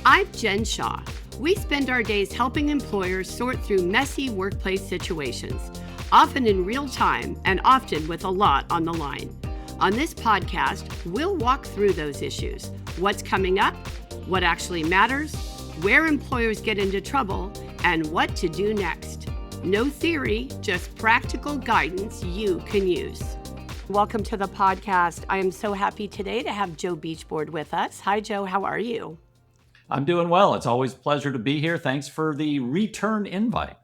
I'm Jen Shaw. We spend our days helping employers sort through messy workplace situations, often in real time and often with a lot on the line. On this podcast, we'll walk through those issues, what's coming up, what actually matters, where employers get into trouble, and what to do next. No theory, just practical guidance you can use. Welcome to the podcast. I am so happy today to have Joe Beachboard with us. Hi, Joe. How are you? I'm doing well. It's always a pleasure to be here. Thanks for the return invite.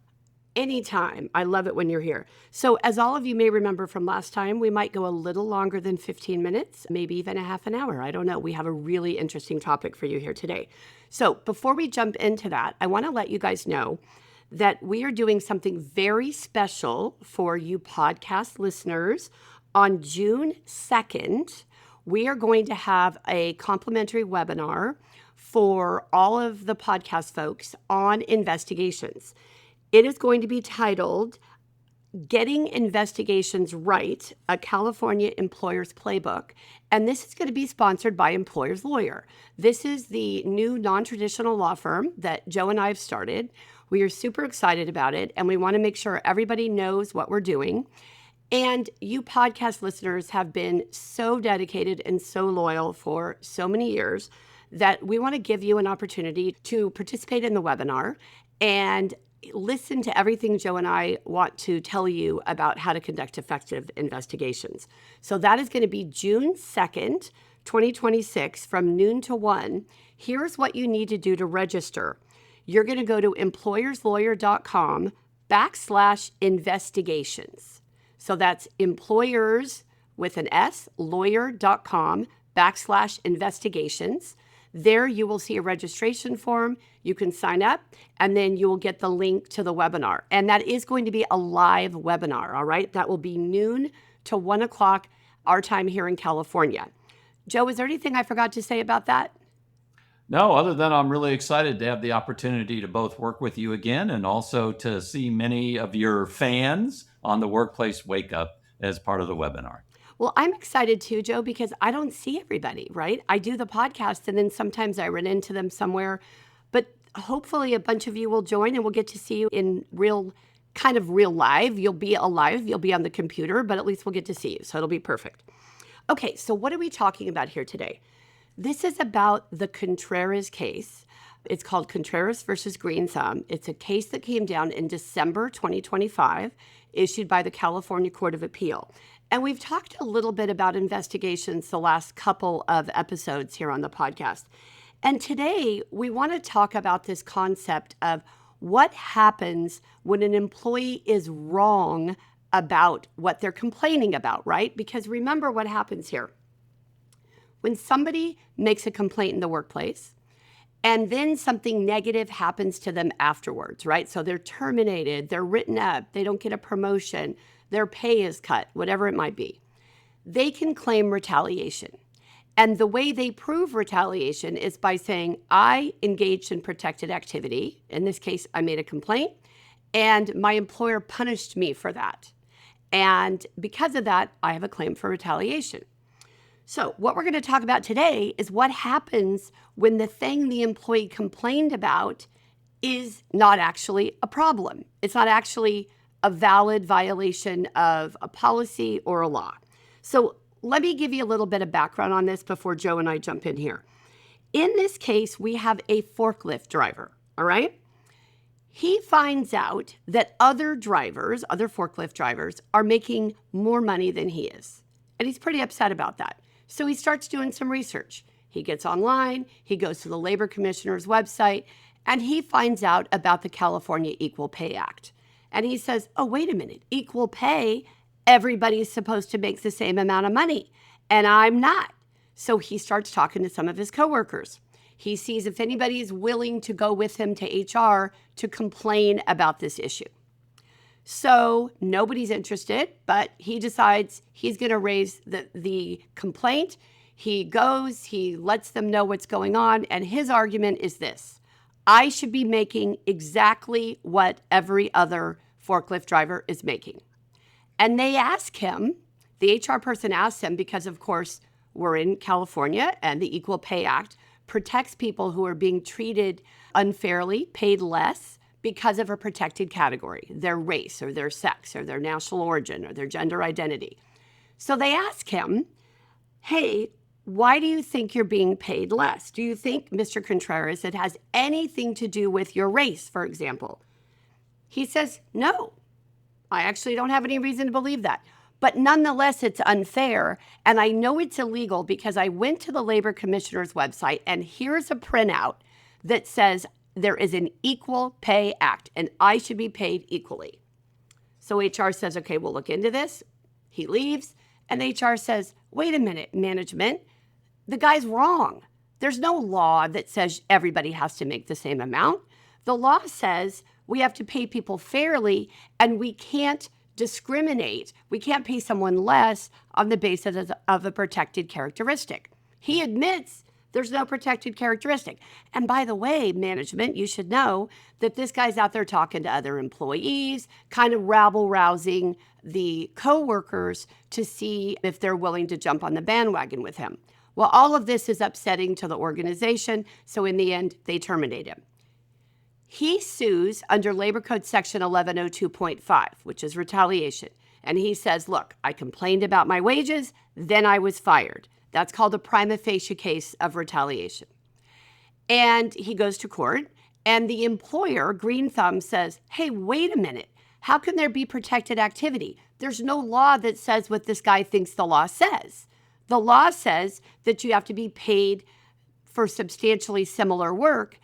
Anytime. I love it when you're here. So as all of you may remember from last time, we might go a little longer than 15 minutes, maybe even a half an hour. I don't know. We have a really interesting topic for you here today. So before we jump into that, I want to let you guys know that we are doing something very special for you podcast listeners. On June 2nd, we are going to have a complimentary webinar for all of the podcast folks on investigations. It is going to be titled Getting Investigations Right, a California Employer's Playbook. And this is going to be sponsored by Employers Lawyer. This is the new non-traditional law firm that Joe and I have started. We are super excited about it, and we want to make sure everybody knows what we're doing. And you podcast listeners have been so dedicated and so loyal for so many years that we want to give you an opportunity to participate in the webinar and listen to everything Joe and I want to tell you about how to conduct effective investigations. So that is going to be June 2nd, 2026 from noon to 1. Here's what you need to do to register. You're going to go to employerslawyer.com/investigations. So that's employers with an S, lawyer.com/investigations. There you will see a registration form. You can sign up, and then you will get the link to the webinar. And that is going to be a live webinar, all right? That will be noon to 1 o'clock our time here in California. Joe, is there anything I forgot to say about that? No, other than I'm really excited to have the opportunity to both work with you again and also to see many of your fans on the Workplace Wake Up as part of the webinar. Well, I'm excited too, Joe, because I don't see everybody, right? I do the podcast and then sometimes I run into them somewhere, but hopefully a bunch of you will join and we'll get to see you in real live. You'll be alive, you'll be on the computer, but at least we'll get to see you. So it'll be perfect. Okay, so what are we talking about here today? This is about the Contreras case. It's called Contreras versus Green Thumb. It's a case that came down in December 2025, issued by the California Court of Appeal. And we've talked a little bit about investigations the last couple of episodes here on the podcast. And today we want to talk about this concept of what happens when an employee is wrong about what they're complaining about, right? Because remember what happens here. When somebody makes a complaint in the workplace and then something negative happens to them afterwards, right? So they're terminated, they're written up, they don't get a promotion, their pay is cut, whatever it might be. They can claim retaliation. And the way they prove retaliation is by saying, I engaged in protected activity. In this case, I made a complaint and my employer punished me for that. And because of that, I have a claim for retaliation. So what we're going to talk about today is what happens when the thing the employee complained about is not actually a problem. It's not actually a valid violation of a policy or a law. So let me give you a little bit of background on this before Joe and I jump in here. In this case, we have a forklift driver, all right? He finds out that other forklift drivers, are making more money than he is. And he's pretty upset about that. So he starts doing some research. He gets online, he goes to the Labor Commissioner's website, and he finds out about the California Equal Pay Act. And he says, oh, wait a minute, equal pay, everybody's supposed to make the same amount of money, and I'm not. So he starts talking to some of his coworkers. He sees if anybody is willing to go with him to HR to complain about this issue. So nobody's interested, but he decides he's going to raise the complaint. He goes, he lets them know what's going on, and his argument is this: I should be making exactly what every other forklift driver is making. And they ask him, the HR person asks him, because of course we're in California and the Equal Pay Act protects people who are being treated unfairly, paid less because of a protected category, their race or their sex or their national origin or their gender identity. So they ask him, hey, why do you think you're being paid less? Do you think, Mr. Contreras, it has anything to do with your race, for example? He says, no, I actually don't have any reason to believe that. But nonetheless, it's unfair. And I know it's illegal because I went to the Labor Commissioner's website and here's a printout that says there is an Equal Pay Act and I should be paid equally. So HR says, okay, we'll look into this. He leaves and HR says, wait a minute, management, the guy's wrong. There's no law that says everybody has to make the same amount. The law says we have to pay people fairly and we can't discriminate. We can't pay someone less on the basis of a protected characteristic. He admits there's no protected characteristic. And by the way, management, you should know that this guy's out there talking to other employees, kind of rabble-rousing the coworkers to see if they're willing to jump on the bandwagon with him. Well, all of this is upsetting to the organization, so in the end, they terminate him. He sues under Labor Code Section 1102.5, which is retaliation. And he says, look, I complained about my wages, then I was fired. That's called a prima facie case of retaliation. And he goes to court, and the employer, Green Thumb, says, hey, wait a minute. How can there be protected activity? There's no law that says what this guy thinks the law says. The law says that you have to be paid for substantially similar work,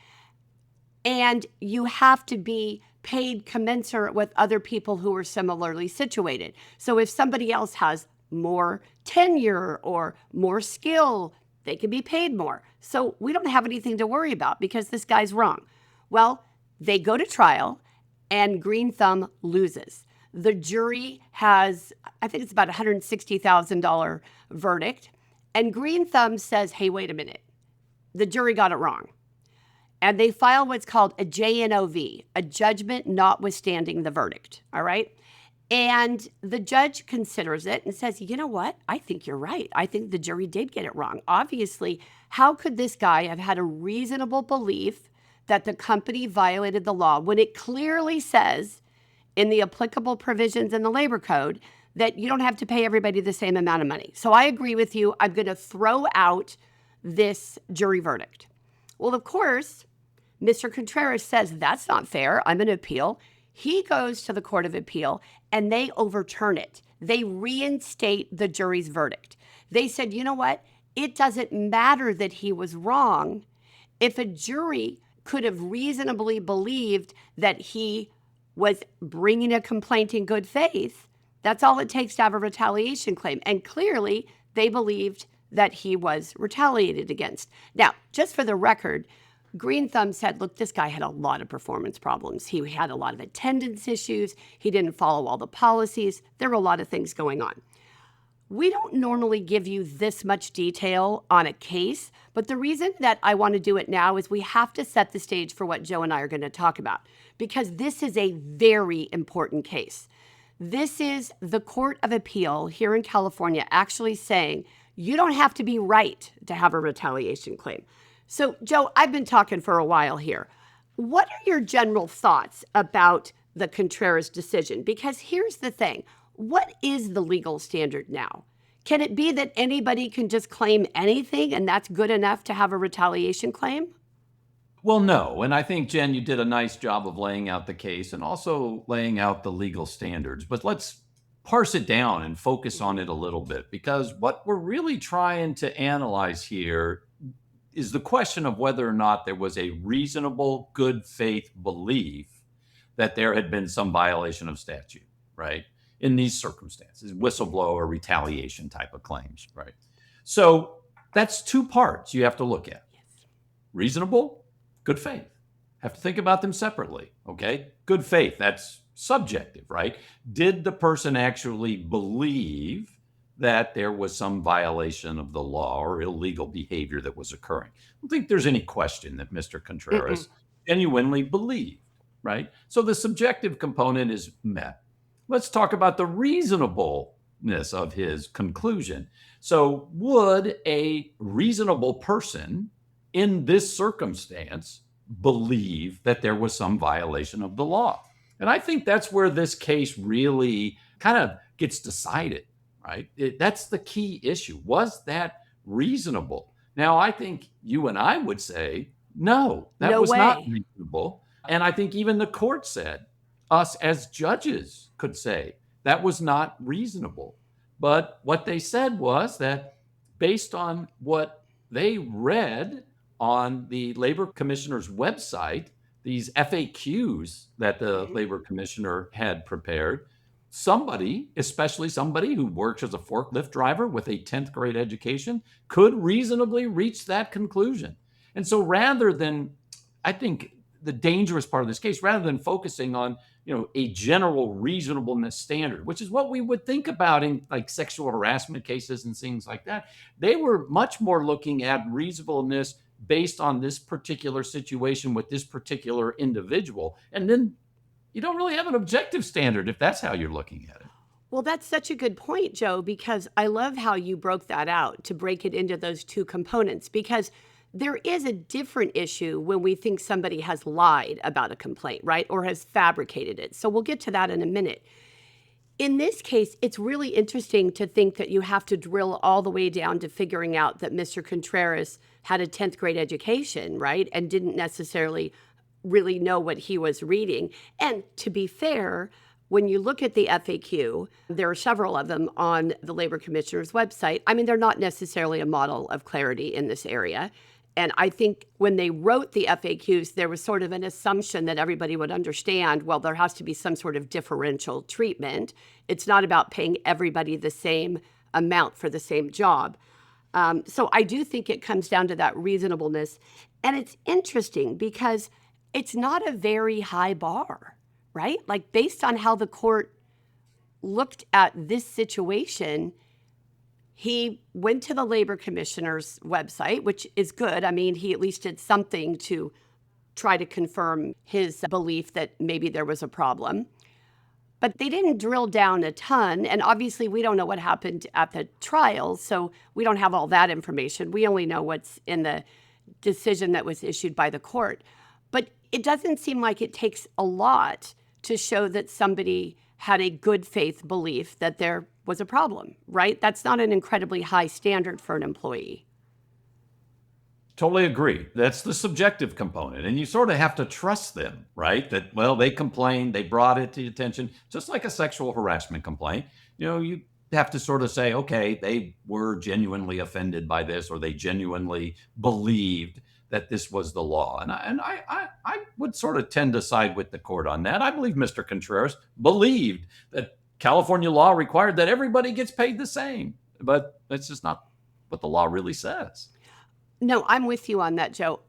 and you have to be paid commensurate with other people who are similarly situated. So if somebody else has more tenure or more skill, they can be paid more. So we don't have anything to worry about because this guy's wrong. Well, they go to trial and Green Thumb loses. The jury has, I think it's about $160,000 verdict. And Green Thumb says, hey, wait a minute. The jury got it wrong. And they file what's called a JNOV, a judgment notwithstanding the verdict, all right? And the judge considers it and says, you know what? I think you're right. I think the jury did get it wrong. Obviously, how could this guy have had a reasonable belief that the company violated the law when it clearly says in the applicable provisions in the labor code that you don't have to pay everybody the same amount of money? So I agree with you. I'm going to throw out this jury verdict. Well, of course, Mr. Contreras says, that's not fair. I'm going to appeal. He goes to the Court of Appeal and they overturn it. They reinstate the jury's verdict. They said, you know what? It doesn't matter that he was wrong. If a jury could have reasonably believed that he was bringing a complaint in good faith, that's all it takes to have a retaliation claim. And clearly, they believed that he was retaliated against. Now, just for the record, Green Thumb said, look, this guy had a lot of performance problems. He had a lot of attendance issues. He didn't follow all the policies. There were a lot of things going on. We don't normally give you this much detail on a case, but the reason that I want to do it now is we have to set the stage for what Joe and I are going to talk about, because this is a very important case. This is the Court of Appeal here in California actually saying you don't have to be right to have a retaliation claim. So, Joe, I've been talking for a while here. What are your general thoughts about the Contreras decision? Because here's the thing. What is the legal standard now? Can it be that anybody can just claim anything and that's good enough to have a retaliation claim? Well, no. And I think, Jen, you did a nice job of laying out the case and also laying out the legal standards. But let's parse it down and focus on it a little bit, because what we're really trying to analyze here is the question of whether or not there was a reasonable good faith belief that there had been some violation of statute, right? In these circumstances, whistleblower retaliation type of claims, right? So that's two parts you have to look at. Yes. Reasonable, good faith. Have to think about them separately, okay? Good faith, that's subjective, right? Did the person actually believe that there was some violation of the law or illegal behavior that was occurring? I don't think there's any question that Mr. Contreras genuinely believed, right? So the subjective component is met. Let's talk about the reasonableness of his conclusion. So would a reasonable person in this circumstance, believe that there was some violation of the law. And I think that's where this case really kind of gets decided, right? That's the key issue. Was that reasonable? Now, I think you and I would say, no, that No was not way. reasonable. And I think even the court said, us as judges could say, that was not reasonable. But what they said was that based on what they read on the labor commissioner's website, these FAQs that the Mhm. labor commissioner had prepared, somebody, especially somebody who works as a forklift driver with a 10th grade education, could reasonably reach that conclusion. And so rather than, I think the dangerous part of this case, rather than focusing on, a general reasonableness standard, which is what we would think about in like sexual harassment cases and things like that, they were much more looking at reasonableness based on this particular situation with this particular individual. And then you don't really have an objective standard if that's how you're looking at it. Well, that's such a good point, Joe, because I love how you broke that out to break it into those two components, because there is a different issue when we think somebody has lied about a complaint, right? Or has fabricated it. So we'll get to that in a minute. In this case, it's really interesting to think that you have to drill all the way down to figuring out that Mr. Contreras had a 10th grade education, right? And didn't necessarily really know what he was reading. And to be fair, when you look at the FAQ, there are several of them on the Labor Commissioner's website. I mean, they're not necessarily a model of clarity in this area. And I think when they wrote the FAQs, there was sort of an assumption that everybody would understand, well, there has to be some sort of differential treatment. It's not about paying everybody the same amount for the same job. So I do think it comes down to that reasonableness. And it's interesting because it's not a very high bar, right? Like based on how the court looked at this situation, he went to the labor commissioner's website, which is good. I mean, he at least did something to try to confirm his belief that maybe there was a problem. But they didn't drill down a ton. And obviously, we don't know what happened at the trial. So we don't have all that information. We only know what's in the decision that was issued by the court. But it doesn't seem like it takes a lot to show that somebody had a good faith belief that there was a problem, right? That's not an incredibly high standard for an employee. Totally agree. That's the subjective component. And you sort of have to trust them, right? That, well, they complained, they brought it to your attention, just like a sexual harassment complaint. You have to sort of say, okay, they were genuinely offended by this, or they genuinely believed that this was the law. And I would sort of tend to side with the court on that. I believe Mr. Contreras believed that California law required that everybody gets paid the same, but that's just not what the law really says. No, I'm with you on that, Joe.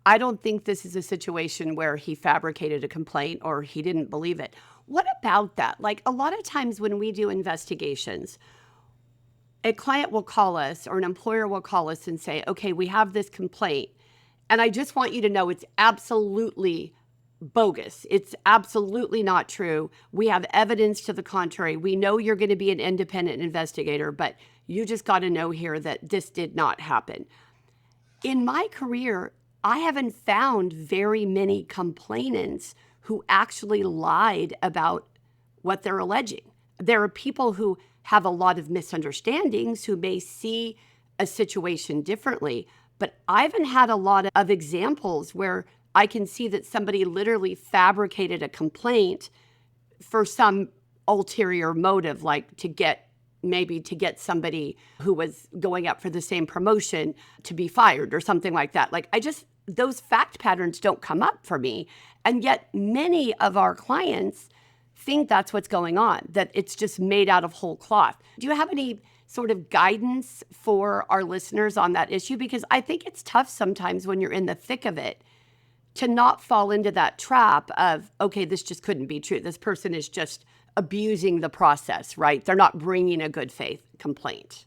I don't think this is a situation where he fabricated a complaint or he didn't believe it. What about that? Like a lot of times when we do investigations, a client will call us or an employer will call us and say, okay, we have this complaint. And I just want you to know it's absolutely bogus. It's absolutely not true. We have evidence to the contrary. We know you're going to be an independent investigator, but you just got to know here that this did not happen. In my career, I haven't found very many complainants who actually lied about what they're alleging. There are people who have a lot of misunderstandings who may see a situation differently, but I haven't had a lot of examples where I can see that somebody literally fabricated a complaint for some ulterior motive, like to get somebody who was going up for the same promotion to be fired or something like that. Like those fact patterns don't come up for me. And yet many of our clients think that's what's going on, that it's just made out of whole cloth. Do you have any sort of guidance for our listeners on that issue? Because I think it's tough sometimes when you're in the thick of it to not fall into that trap of, okay, this just couldn't be true. This person is just abusing the process, right? They're not bringing a good faith complaint.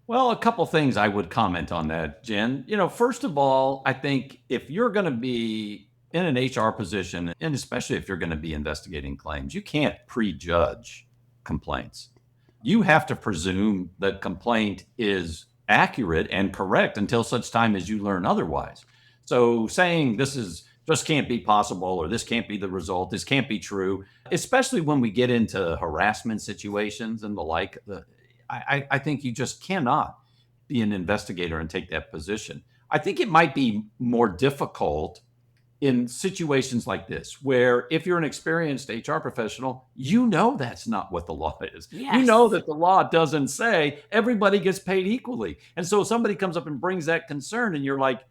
Well, a couple things I would comment on that, Jen. First of all, I think if you're going to be in an HR position, and especially if you're going to be investigating claims, you can't prejudge complaints. You have to presume the complaint is accurate and correct until such time as you learn otherwise. So saying this is just can't be possible, or this can't be the result, this can't be true, especially when we get into harassment situations and the like, I think you just cannot be an investigator and take that position. I think it might be more difficult in situations like this, where if you're an experienced HR professional, you know that's not what the law is. You know Yes. that the law doesn't say everybody gets paid equally. And so if somebody comes up and brings that concern, and you're like,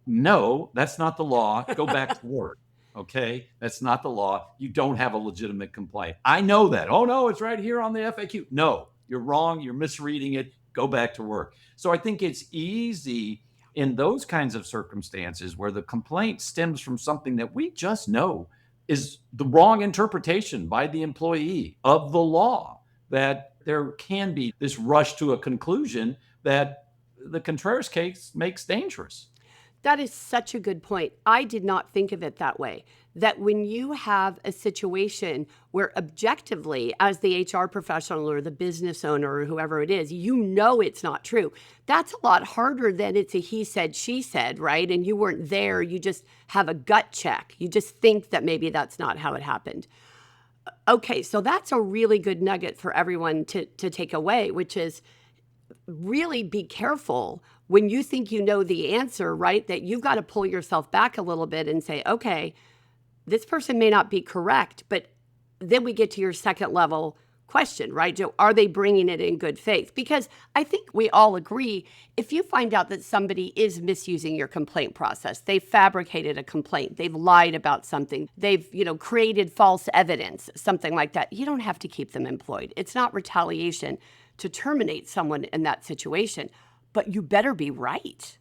no, that's not the law. Go back to work. Okay. That's not the law. You don't have a legitimate complaint. I know that. Oh, no, it's right here on the FAQ. No, you're wrong. You're misreading it. Go back to work. So I think it's easy in those kinds of circumstances where the complaint stems from something that we just know is the wrong interpretation by the employee of the law, that there can be this rush to a conclusion that the Contreras case makes dangerous. That is such a good point. I did not think of it that way. That when you have a situation where objectively, as the HR professional or the business owner or whoever it is, you know it's not true. That's a lot harder than it's a he said, she said, right? And you weren't there. You just have a gut check. You just think that maybe that's not how it happened. Okay, so that's a really good nugget for everyone to take away, which is really be careful when you think you know the answer, right? That you've got to pull yourself back a little bit and say, okay, this person may not be correct, but then we get to your second level question, right, Joe? Are they bringing it in good faith? Because I think we all agree, if you find out that somebody is misusing your complaint process, they've fabricated a complaint, they've lied about something, they've, created false evidence, something like that, you don't have to keep them employed. It's not retaliation to terminate someone in that situation, but you better be right.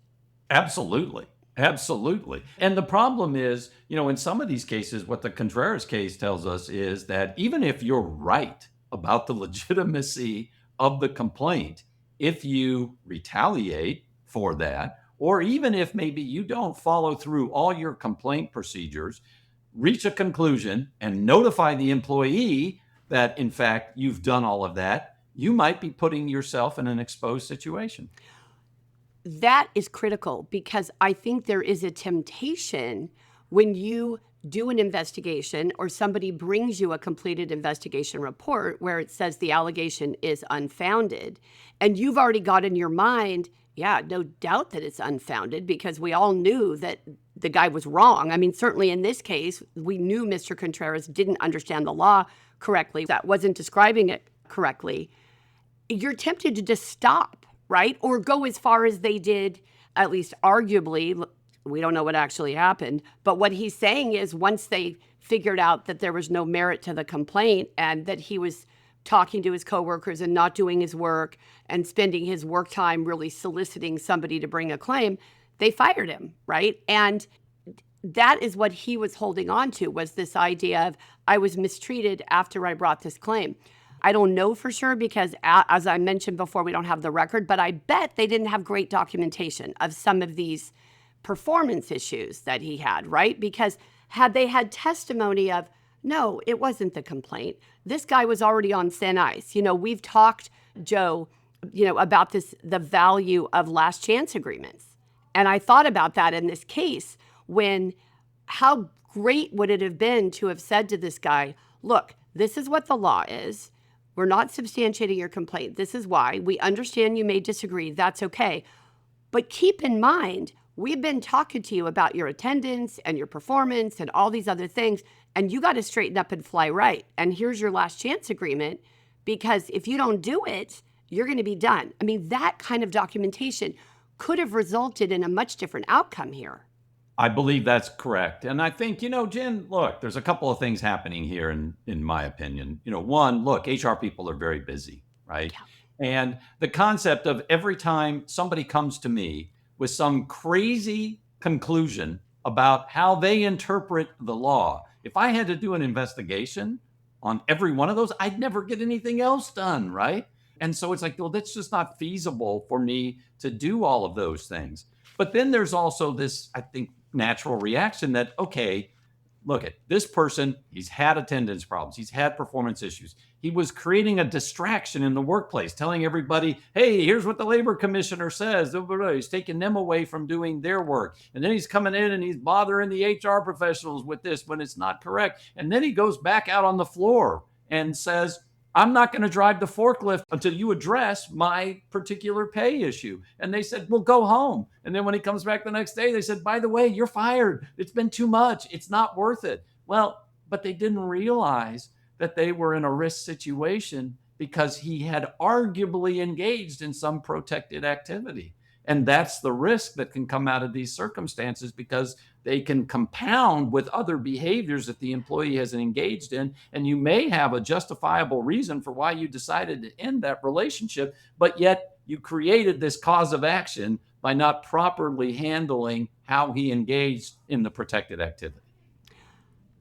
Absolutely. Absolutely. And the problem is, in some of these cases, what the Contreras case tells us is that even if you're right about the legitimacy of the complaint, if you retaliate for that, or even if maybe you don't follow through all your complaint procedures, reach a conclusion and notify the employee that, in fact, you've done all of that, you might be putting yourself in an exposed situation. That is critical because I think there is a temptation when you do an investigation or somebody brings you a completed investigation report where it says the allegation is unfounded, and you've already got in your mind, yeah, no doubt that it's unfounded because we all knew that the guy was wrong. I mean, certainly in this case, we knew Mr. Contreras didn't understand the law correctly, that wasn't describing it correctly. You're tempted to just stop, right? Or go as far as they did, at least arguably. We don't know what actually happened. But what he's saying is once they figured out that there was no merit to the complaint and that he was talking to his coworkers and not doing his work and spending his work time really soliciting somebody to bring a claim, they fired him, right? And that is what he was holding on to, was this idea of, I was mistreated after I brought this claim. I don't know for sure because, as I mentioned before, we don't have the record, but I bet they didn't have great documentation of some of these performance issues that he had, right? Because had they had testimony of, no, it wasn't the complaint, this guy was already on thin ice. We've talked, Joe, about this, the value of last chance agreements. And I thought about that in this case when, how great would it have been to have said to this guy, look, this is what the law is. We're not substantiating your complaint. This is why. We understand you may disagree. That's okay. But keep in mind, we've been talking to you about your attendance and your performance and all these other things, and you got to straighten up and fly right. And here's your last chance agreement, because if you don't do it, you're going to be done. I mean, that kind of documentation could have resulted in a much different outcome here. I believe that's correct. And I think, Jen, look, there's a couple of things happening here in my opinion. One, look, HR people are very busy, right? Yeah. And the concept of every time somebody comes to me with some crazy conclusion about how they interpret the law, if I had to do an investigation on every one of those, I'd never get anything else done, right? And so it's like, well, that's just not feasible for me to do all of those things. But then there's also this, I think, natural reaction that, okay, look at this person, he's had attendance problems, he's had performance issues. He was creating a distraction in the workplace, telling everybody, hey, here's what the labor commissioner says. He's taking them away from doing their work. And then he's coming in and he's bothering the HR professionals with this when it's not correct. And then he goes back out on the floor and says, I'm not going to drive the forklift until you address my particular pay issue. And they said, well, go home. And then when he comes back the next day, they said, by the way, you're fired. It's been too much. It's not worth it. Well, but they didn't realize that they were in a risk situation because he had arguably engaged in some protected activity. And that's the risk that can come out of these circumstances, because they can compound with other behaviors that the employee has engaged in. And you may have a justifiable reason for why you decided to end that relationship, but yet you created this cause of action by not properly handling how he engaged in the protected activity.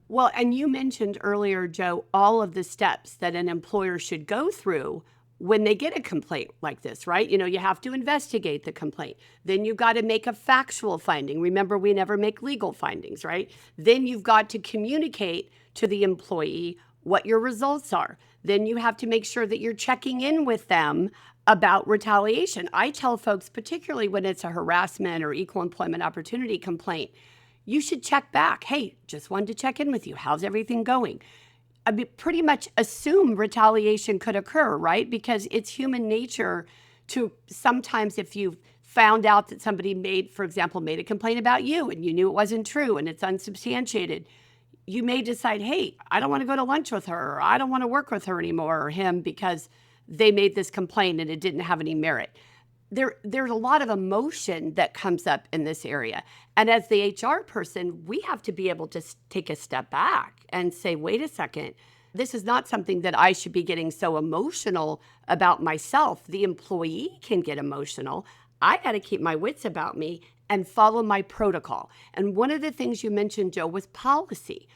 Well, and you mentioned earlier, Joe, all of the steps that an employer should go through when they get a complaint like this, right? You have to investigate the complaint. Then you've got to make a factual finding. Remember, we never make legal findings, right? Then you've got to communicate to the employee what your results are. Then you have to make sure that you're checking in with them about retaliation. I tell folks, particularly when it's a harassment or equal employment opportunity complaint, you should check back. Hey, just wanted to check in with you. How's everything going? I mean, pretty much assume retaliation could occur, right? Because it's human nature to sometimes, if you found out that somebody for example, made a complaint about you and you knew it wasn't true and it's unsubstantiated, you may decide, hey, I don't want to go to lunch with her, or I don't want to work with her anymore, or him, because they made this complaint and it didn't have any merit. There's a lot of emotion that comes up in this area. And as the HR person, we have to be able to take a step back and say, wait a second, this is not something that I should be getting so emotional about myself. The employee can get emotional. I got to keep my wits about me and follow my protocol. And one of the things you mentioned, Joe, was policy.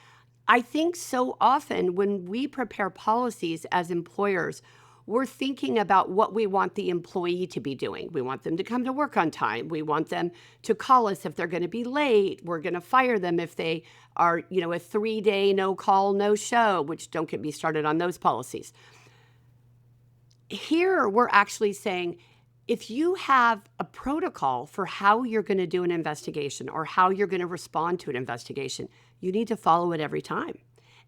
I think so often when we prepare policies as employers, we're thinking about what we want the employee to be doing. We want them to come to work on time. We want them to call us if they're going to be late. We're going to fire them if they are, a 3-day no call, no show, which don't get me started on those policies. Here, we're actually saying, if you have a protocol for how you're going to do an investigation or how you're going to respond to an investigation, you need to follow it every time.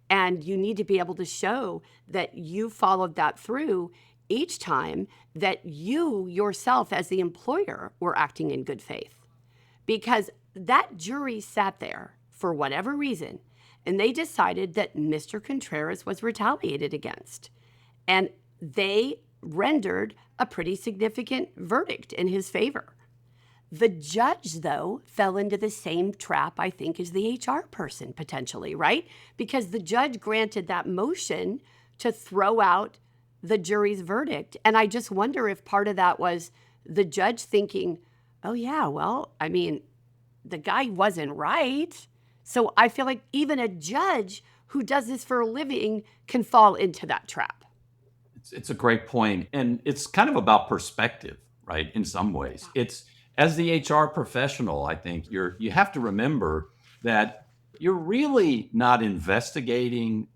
And you need to be able to show that you followed that through each time, that you yourself as the employer were acting in good faith. Because that jury sat there for whatever reason, and they decided that Mr. Contreras was retaliated against. And they rendered a pretty significant verdict in his favor. The judge, though, fell into the same trap, I think, as the HR person, potentially, right? Because the judge granted that motion to throw out the jury's verdict. And I just wonder if part of that was the judge thinking, oh, yeah, well, I mean, the guy wasn't right. So I feel like even a judge who does this for a living can fall into that trap. It's a great point. And it's kind of about perspective, right? In some ways, it's, as the HR professional, I think you have to remember that you're really not investigating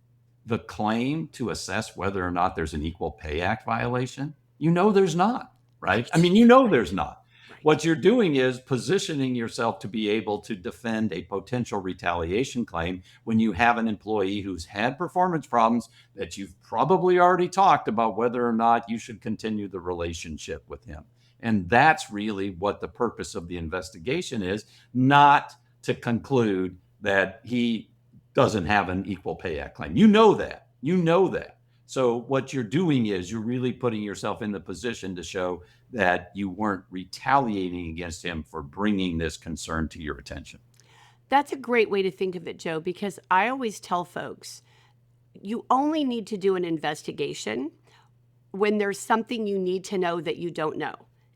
the claim to assess whether or not there's an Equal Pay Act violation. There's not, right? I mean, there's not. What you're doing is positioning yourself to be able to defend a potential retaliation claim when you have an employee who's had performance problems that you've probably already talked about whether or not you should continue the relationship with him. And that's really what the purpose of the investigation is, not to conclude that he doesn't have an Equal Pay Act claim. You know that. So what you're doing is you're really putting yourself in the position to show that you weren't retaliating against him for bringing this concern to your attention. That's a great way to think of it, Joe, because I always tell folks, you only need to do an investigation when there's something you need to know that you don't know.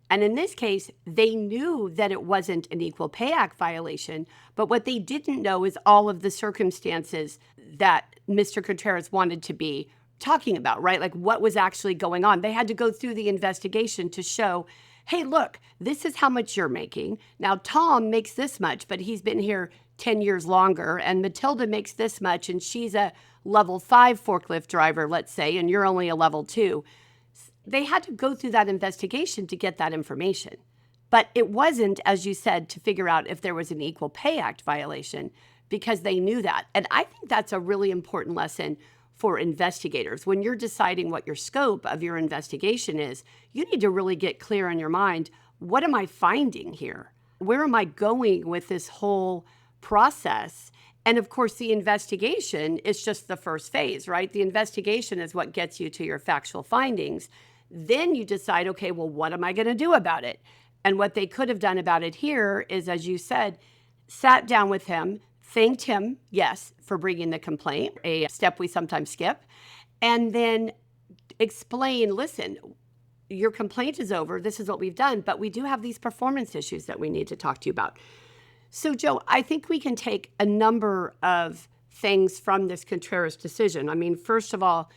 And in this case, they knew that it wasn't an Equal Pay Act violation, but what they didn't know is all of the circumstances that Mr. Contreras wanted to be talking about, right? Like what was actually going on. They had to go through the investigation to show, hey, look, this is how much you're making. Now, Tom makes this much, but he's been here 10 years longer, and Matilda makes this much, and she's a level 5 forklift driver, let's say, and you're only a level 2. They had to go through that investigation to get that information. But it wasn't, as you said, to figure out if there was an Equal Pay Act violation, because they knew that. And I think that's a really important lesson for investigators. When you're deciding what your scope of your investigation is, you need to really get clear in your mind, what am I finding here? Where am I going with this whole process? And of course, the investigation is just the first phase, right? The investigation is what gets you to your factual findings. Then you decide, okay, well, what am I going to do about it? And what they could have done about it here is, as you said, sat down with him, thanked him, yes, for bringing the complaint, a step we sometimes skip, and then explain, listen, your complaint is over. This is what we've done, but we do have these performance issues that we need to talk to you about. So, Joe, I think we can take a number of things from this Contreras decision. I mean, first of all,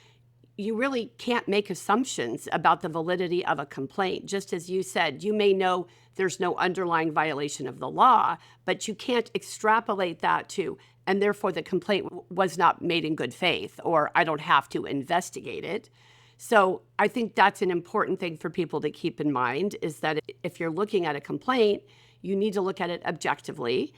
you really can't make assumptions about the validity of a complaint. Just as you said, you may know there's no underlying violation of the law, but you can't extrapolate that to, and therefore the complaint was not made in good faith, or I don't have to investigate it. So I think that's an important thing for people to keep in mind, is that if you're looking at a complaint, you need to look at it objectively.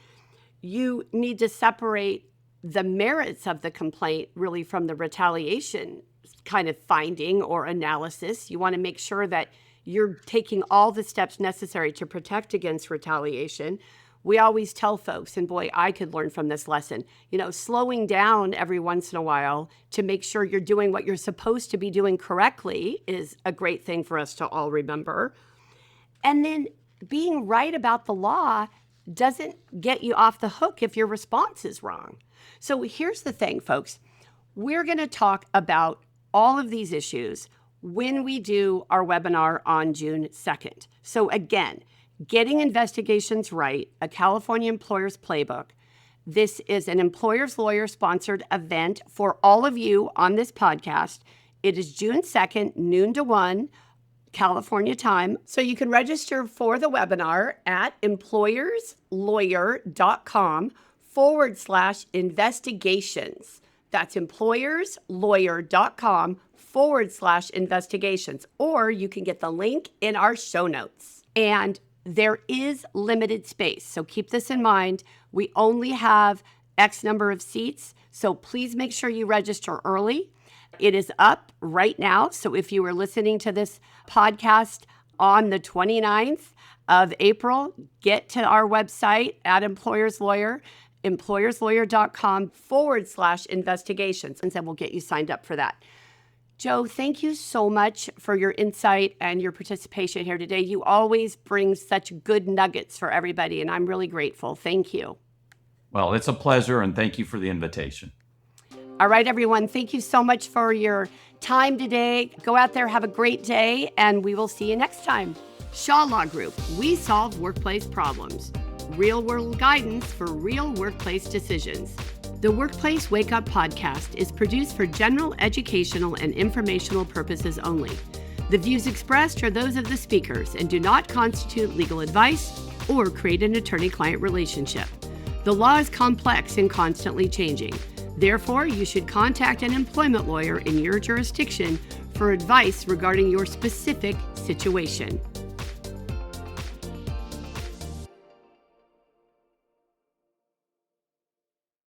You need to separate the merits of the complaint really from the retaliation kind of finding or analysis. You want to make sure that you're taking all the steps necessary to protect against retaliation. We always tell folks, and boy, I could learn from this lesson, slowing down every once in a while to make sure you're doing what you're supposed to be doing correctly is a great thing for us to all remember. And then being right about the law doesn't get you off the hook if your response is wrong. So here's the thing, folks. We're going to talk about all of these issues when we do our webinar on June 2nd. So again, Getting Investigations Right, a California Employer's Playbook. This is an employer's lawyer sponsored event for all of you on this podcast. It is June 2nd, noon to 1, California time. So you can register for the webinar at employerslawyer.com/investigations. That's employerslawyer.com/investigations. Or you can get the link in our show notes. And there is limited space. So keep this in mind. We only have X number of seats. So please make sure you register early. It is up right now. So if you were listening to this podcast on the 29th of April, get to our website at Employers Lawyer, employerslawyer.com/investigations, and then we'll get you signed up for that. Joe, thank you so much for your insight and your participation here today. You always bring such good nuggets for everybody, and I'm really grateful. Thank you. Well, it's a pleasure, and thank you for the invitation. All right, everyone. Thank you so much for your time today. Go out there, have a great day, and we will see you next time. Shaw Law Group, we solve workplace problems. Real-world guidance for real workplace decisions. The Workplace Wake Up podcast is produced for general educational and informational purposes only. The views expressed are those of the speakers and do not constitute legal advice or create an attorney-client relationship. The law is complex and constantly changing. Therefore, you should contact an employment lawyer in your jurisdiction for advice regarding your specific situation.